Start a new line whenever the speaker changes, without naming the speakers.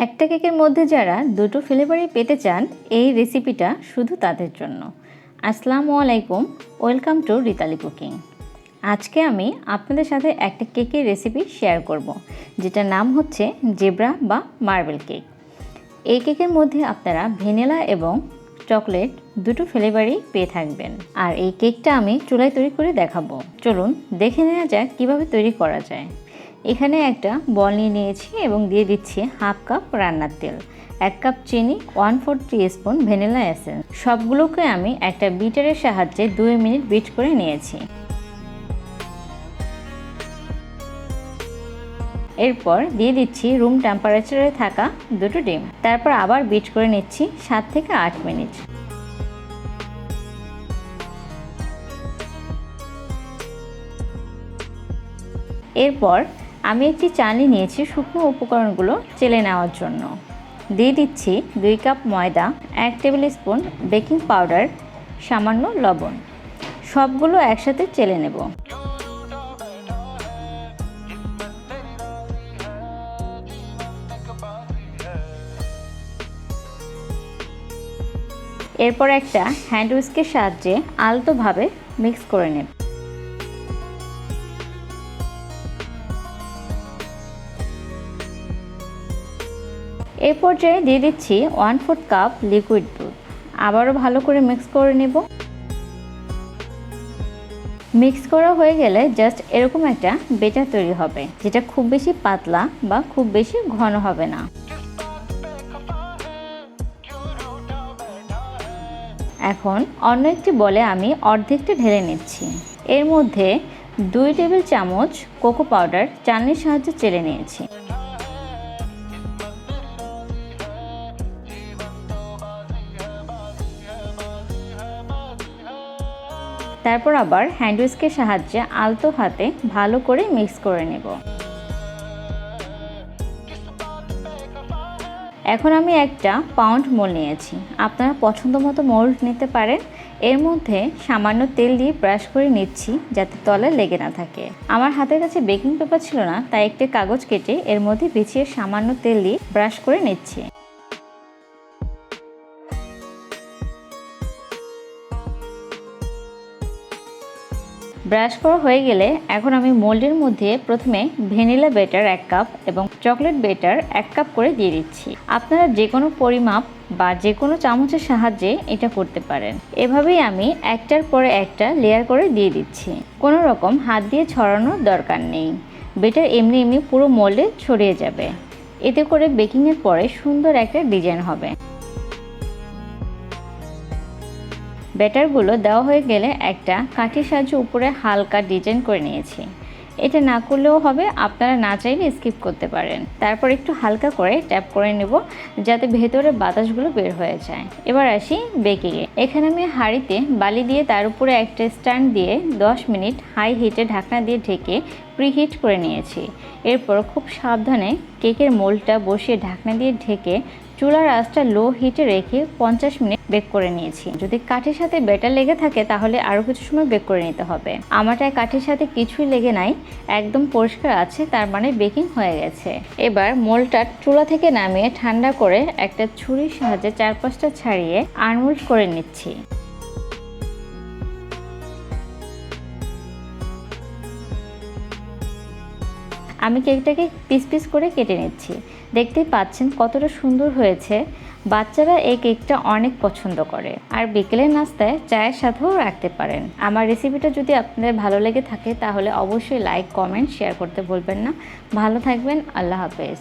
একটা কেকের মধ্যে যারা দুটো ফ্লেভারই পেতে চান, এই রেসিপিটা শুধু তাদের জন্য। আসসালামু আলাইকুম, ওয়েলকাম টু রিতালি কুকিং। আজকে আমি আপনাদের সাথে একটা কেকের রেসিপি শেয়ার করব, যেটার নাম হচ্ছে জেব্রা বা মার্বেল কেক। এই কেকের মধ্যে আপনারা ভ্যানিলা এবং চকলেট দুটো ফ্লেভারই পেয়ে থাকবেন। আর এই কেকটা আমি চুলায় তৈরি করে দেখাবো। চলুন দেখে নেওয়া যাক কীভাবে তৈরি করা যায়। এখানে একটা বল নিয়ে নিয়েছি এবং দিয়ে দিচ্ছি হাফ কাপ রান্নার তেল, 1 কাপ চিনি, 1/4 টিস্পুন ভ্যানিলা এসেন্স। সবগুলোকে আমি একটা বিটারের সাহায্যে 2 মিনিট বিট করে নিয়েছি। এরপর দিয়ে দিচ্ছি রুম টেম্পারেচারে থাকা দুটো ডিম। তারপর আবার বিট করে নিচ্ছি 7 থেকে 8 মিনিট। এরপর আমি একটি চালনি নিয়েছি শুকনো উপকরণগুলো চেলে নেওয়ার জন্য। দিয়ে দিচ্ছি 2 কাপ ময়দা, 1 টেবিল স্পুন বেকিং পাউডার, সামান্য লবণ। সবগুলো একসাথে চেলে নেব। এরপর একটা হ্যান্ড হুইস্কের সাহায্যে আলতোভাবে মিক্স করে নেব। এই পর্যায়ে দিয়ে দিচ্ছি 1/4 কাপ লিকুইড দুধ। আবারও ভালো করে মিক্স করে নেব। মিক্স করা হয়ে গেলে জাস্ট এরকম একটা ব্যাটার তৈরি হবে, যেটা খুব বেশি পাতলা বা খুব বেশি ঘন হবে না। এখন অন্য একটি বলে আমি অর্ধেকটা ঢেলে নিচ্ছি। এর মধ্যে 2 টেবিল চামচ কোকো পাউডার চালনির সাহায্যে চেলে নিয়েছি। তারপর আবার হ্যান্ড হুইস্কের সাহায্যে আলতো হাতে ভালো করে মিক্স করে নেব। এখন আমি একটা পাউন্ড মোল্ড নিয়েছি। আপনারা পছন্দ মতো মোল্ড নিতে পারেন। এর মধ্যে সামান্য তেল দিয়ে ব্রাশ করে নিচ্ছি, যাতে তলায় লেগে না থাকে। আমার হাতের কাছে বেকিং পেপার ছিল না, তাই একটা কাগজ কেটে এর মধ্যে বিছিয়ে সামান্য তেল দিয়ে ব্রাশ করে নিচ্ছি। ব্রাশ করা হয়ে গেলে এখন আমি মোল্ডের মধ্যে প্রথমে ভ্যানিলা ব্যাটার 1 কাপ এবং চকলেট ব্যাটার 1 কাপ করে দিয়ে দিচ্ছি। আপনারা যে কোনো পরিমাপ বা যে কোনো চামচের সাহায্যে এটা করতে পারেন। এভাবেই আমি একটার পরে একটা লেয়ার করে দিয়ে দিচ্ছি। কোনো রকম হাত দিয়ে ছড়ানোর দরকার নেই। ব্যাটার এমনি এমনি পুরো মোল্ডে ছড়িয়ে যাবে। এতে করে বেকিংয়ের পরে সুন্দর একটা ডিজাইন হবে। ব্যাটারগুলো দেওয়া হয়ে গেলে একটা কাঠির সাহায্যে উপরে হালকা ডিজাইন করে নিয়েছি। এটা না করলেও হবে, আপনারা না চাইলে স্কিপ করতে পারেন। তারপর একটু হালকা করে ট্যাপ করে নেব, যাতে ভেতরে বাতাসগুলো বের হয়ে যায়। এবার আসি বেকিংয়ে। এখানে আমি হাঁড়িতে বালি দিয়ে তার উপরে একটা স্ট্যান্ড দিয়ে 10 মিনিট হাই হিটে ঢাকনা দিয়ে ঢেকে প্রিহিট করে নিয়েছি। এরপর খুব সাবধানে কেকের মোল্ডটা বসিয়ে ঢাকনা দিয়ে ঢেকে চুলার আঁচটা লো হিটে রেখে 50 মিনিট বেক করে নিয়েছি। যদি কাঠের সাথে ব্যাটার লেগে থাকে তাহলে আরও কিছু সময় বেক করে নিতে হবে। আমারটায় কাঠের সাথে কিছুই লেগে নাই, একদম পরিষ্কার আছে, তার মানে বেকিং হয়ে গেছে। এবার মোল্ডটা চুলা থেকে নামিয়ে ঠান্ডা করে একটা ছুরির সাহায্যে চারপাশটা ছাড়িয়ে আনমোল্ড করে নিচ্ছি। আমি কেকটাকে পিস পিস করে কেটে নিচ্ছি। দেখতেই পাচ্ছেন কতটা সুন্দর হয়েছে। বাচ্চারা এই কেকটা অনেক পছন্দ করে, আর বিকেলের নাস্তায় চায়ের সাথেও রাখতে পারেন। আমার রেসিপিটা যদি আপনাদের ভালো লেগে থাকে তাহলে অবশ্যই লাইক, কমেন্ট, শেয়ার করতে ভুলবেন না। ভালো থাকবেন। আল্লাহ হাফেজ।